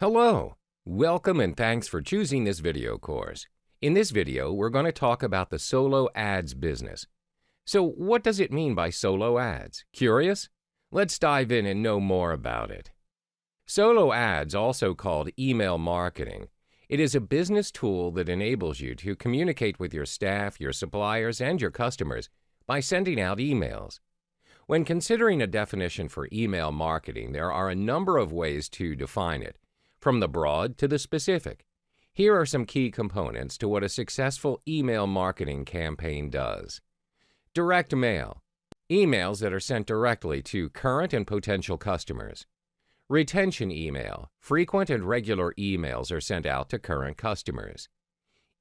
Hello! Welcome and thanks for choosing this video course. In this video, we're going to talk about the solo ads business. So what does it mean by solo ads? Curious? Let's dive in and know more about it. Solo ads, also called email marketing, it is a business tool that enables you to communicate with your staff, your suppliers, and your customers by sending out emails. When considering a definition for email marketing, there are a number of ways to define it, from the broad to the specific. Here are some key components to what a successful email marketing campaign does. Direct mail, emails that are sent directly to current and potential customers. Retention email, frequent and regular emails are sent out to current customers.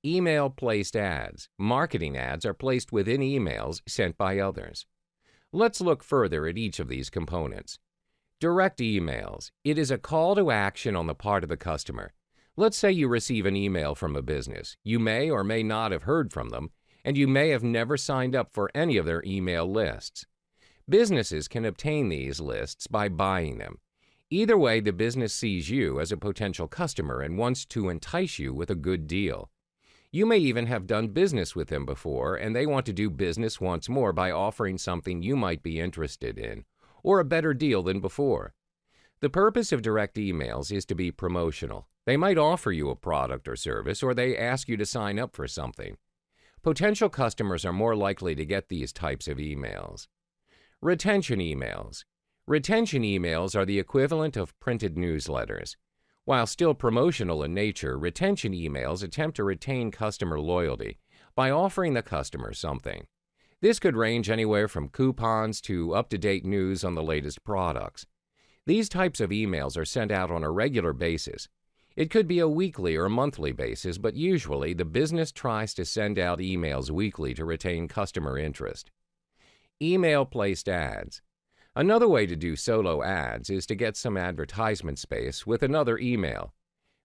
Email-placed ads, marketing ads are placed within emails sent by others. Let's look further at each of these components. Direct emails. It is a call to action on the part of the customer. Let's say you receive an email from a business. You may or may not have heard from them, and you may have never signed up for any of their email lists. Businesses can obtain these lists by buying them. Either way, the business sees you as a potential customer and wants to entice you with a good deal. You may even have done business with them before, and they want to do business once more by offering something you might be interested in, or a better deal than before. The purpose of direct emails is to be promotional. They might offer you a product or service, or they ask you to sign up for something. Potential customers are more likely to get these types of emails. Retention emails. Retention emails are the equivalent of printed newsletters. While still promotional in nature, retention emails attempt to retain customer loyalty by offering the customer something. This could range anywhere from coupons to up-to-date news on the latest products. These types of emails are sent out on a regular basis. It could be a weekly or monthly basis, but usually the business tries to send out emails weekly to retain customer interest. Email-placed ads. Another way to do solo ads is to get some advertisement space with another email.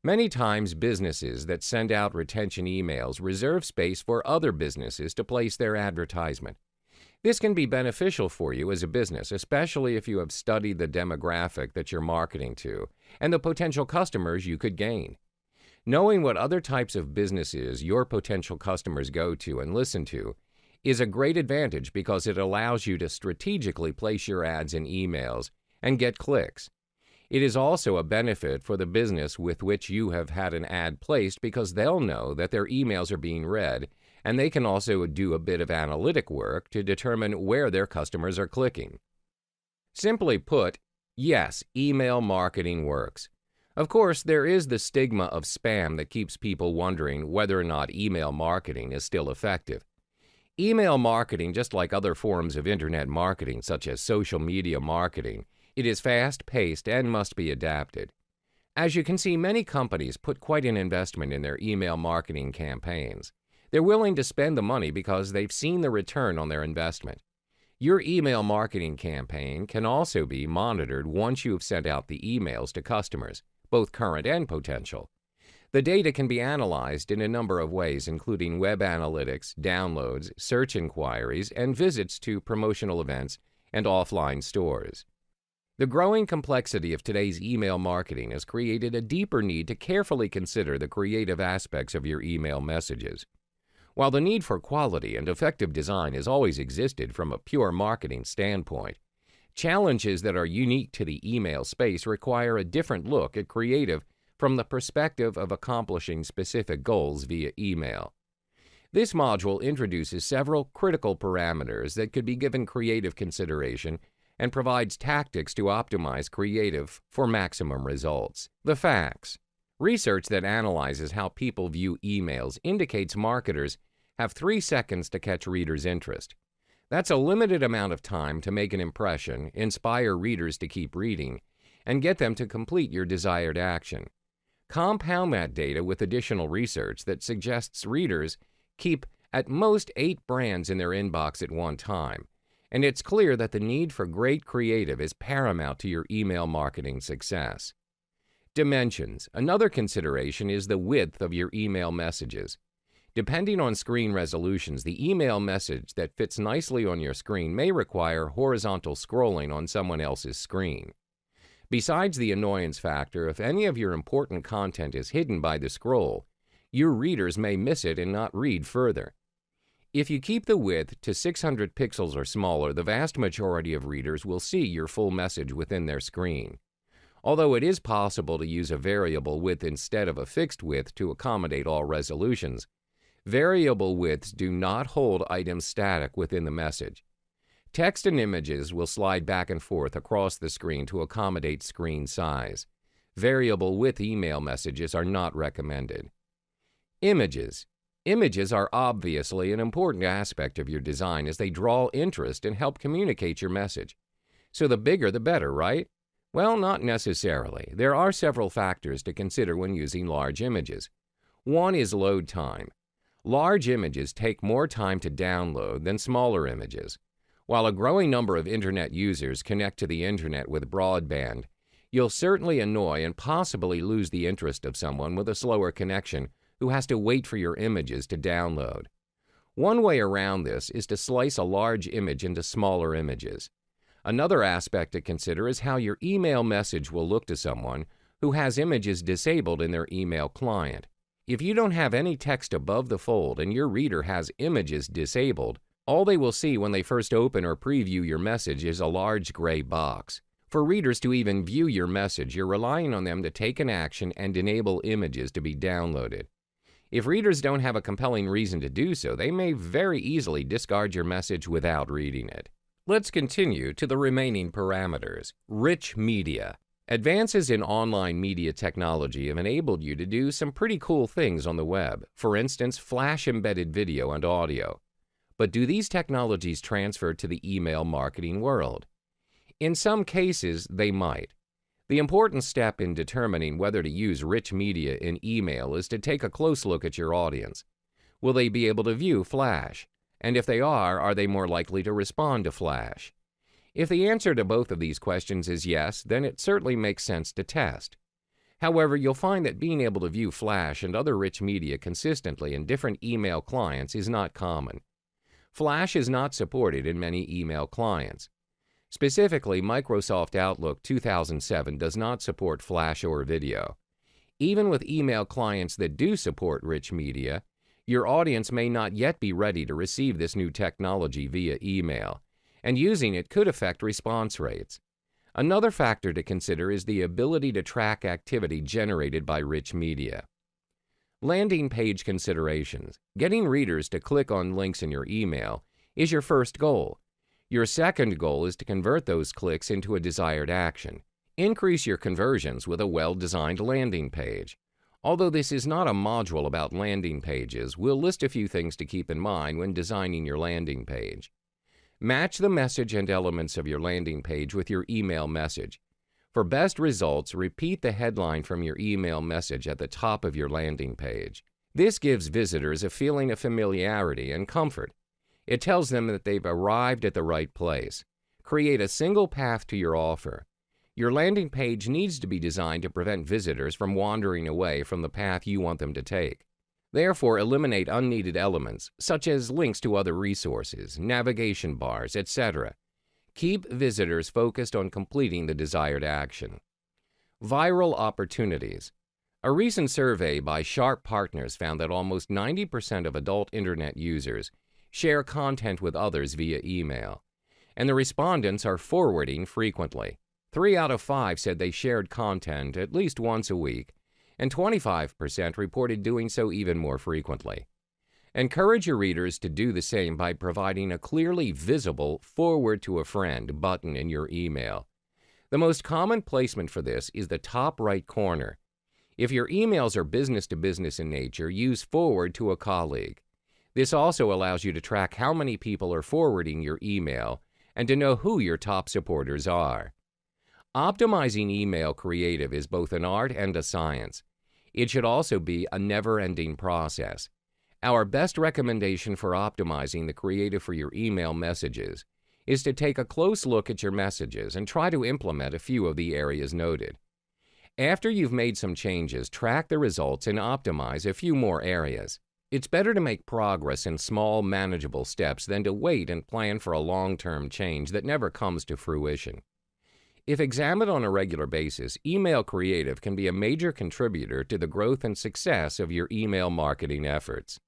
Many times businesses that send out retention emails reserve space for other businesses to place their advertisement. This can be beneficial for you as a business, especially if you have studied the demographic that you're marketing to and the potential customers you could gain. Knowing what other types of businesses your potential customers go to and listen to is a great advantage because it allows you to strategically place your ads in emails and get clicks. It is also a benefit for the business with which you have had an ad placed because they'll know that their emails are being read, and they can also do a bit of analytic work to determine where their customers are clicking. Simply put, yes, email marketing works. Of course, there is the stigma of spam that keeps people wondering whether or not email marketing is still effective. Email marketing, just like other forms of internet marketing such as social media marketing, it is fast-paced and must be adapted. As you can see, many companies put quite an investment in their email marketing campaigns. They're willing to spend the money because they've seen the return on their investment. Your email marketing campaign can also be monitored once you have sent out the emails to customers, both current and potential. The data can be analyzed in a number of ways, including web analytics, downloads, search inquiries, and visits to promotional events and offline stores. The growing complexity of today's email marketing has created a deeper need to carefully consider the creative aspects of your email messages. While the need for quality and effective design has always existed from a pure marketing standpoint, challenges that are unique to the email space require a different look at creative from the perspective of accomplishing specific goals via email. This module introduces several critical parameters that could be given creative consideration and provides tactics to optimize creative for maximum results. The facts. Research that analyzes how people view emails indicates marketers have 3 seconds to catch readers' interest. That's a limited amount of time to make an impression, inspire readers to keep reading, and get them to complete your desired action. Compound that data with additional research that suggests readers keep at most 8 brands in their inbox at one time, and it's clear that the need for great creative is paramount to your email marketing success. Dimensions. Another consideration is the width of your email messages. Depending on screen resolutions, the email message that fits nicely on your screen may require horizontal scrolling on someone else's screen. Besides the annoyance factor, if any of your important content is hidden by the scroll, your readers may miss it and not read further. If you keep the width to 600 pixels or smaller, the vast majority of readers will see your full message within their screen. Although it is possible to use a variable width instead of a fixed width to accommodate all resolutions, variable widths do not hold items static within the message. Text and images will slide back and forth across the screen to accommodate screen size. Variable width email messages are not recommended. Images. Images are obviously an important aspect of your design as they draw interest and help communicate your message. So the bigger the better, right? Well, not necessarily. There are several factors to consider when using large images. One is load time. Large images take more time to download than smaller images. While a growing number of Internet users connect to the Internet with broadband, you'll certainly annoy and possibly lose the interest of someone with a slower connection who has to wait for your images to download. One way around this is to slice a large image into smaller images. Another aspect to consider is how your email message will look to someone who has images disabled in their email client. If you don't have any text above the fold and your reader has images disabled, all they will see when they first open or preview your message is a large gray box. For readers to even view your message, you're relying on them to take an action and enable images to be downloaded. If readers don't have a compelling reason to do so, they may very easily discard your message without reading it. Let's continue to the remaining parameters. Rich media. Advances in online media technology have enabled you to do some pretty cool things on the web. For instance, flash-embedded video and audio. But do these technologies transfer to the email marketing world? In some cases, they might. The important step in determining whether to use rich media in email is to take a close look at your audience. Will they be able to view Flash? And if they are they more likely to respond to Flash? If the answer to both of these questions is yes, then it certainly makes sense to test. However, you'll find that being able to view Flash and other rich media consistently in different email clients is not common. Flash is not supported in many email clients. Specifically, Microsoft Outlook 2007 does not support Flash or video. Even with email clients that do support rich media, your audience may not yet be ready to receive this new technology via email, and using it could affect response rates. Another factor to consider is the ability to track activity generated by rich media. Landing page considerations. Getting readers to click on links in your email is your first goal. Your second goal is to convert those clicks into a desired action. Increase your conversions with a well-designed landing page. Although this is not a module about landing pages, we'll list a few things to keep in mind when designing your landing page. Match the message and elements of your landing page with your email message. For best results, repeat the headline from your email message at the top of your landing page. This gives visitors a feeling of familiarity and comfort. It tells them that they've arrived at the right place. Create a single path to your offer. Your landing page needs to be designed to prevent visitors from wandering away from the path you want them to take. Therefore, eliminate unneeded elements, such as links to other resources, navigation bars, etc. Keep visitors focused on completing the desired action. Viral opportunities. A recent survey by Sharp Partners found that almost 90% of adult Internet users share content with others via email, and the respondents are forwarding frequently. 3 out of 5 said they shared content at least once a week, and 25% reported doing so even more frequently. Encourage your readers to do the same by providing a clearly visible "Forward to a Friend" button in your email. The most common placement for this is the top right corner. If your emails are business-to-business in nature, use "Forward to a Colleague." This also allows you to track how many people are forwarding your email and to know who your top supporters are. Optimizing email creative is both an art and a science. It should also be a never-ending process. Our best recommendation for optimizing the creative for your email messages is to take a close look at your messages and try to implement a few of the areas noted. After you've made some changes, track the results and optimize a few more areas. It's better to make progress in small, manageable steps than to wait and plan for a long-term change that never comes to fruition. If examined on a regular basis, email creative can be a major contributor to the growth and success of your email marketing efforts.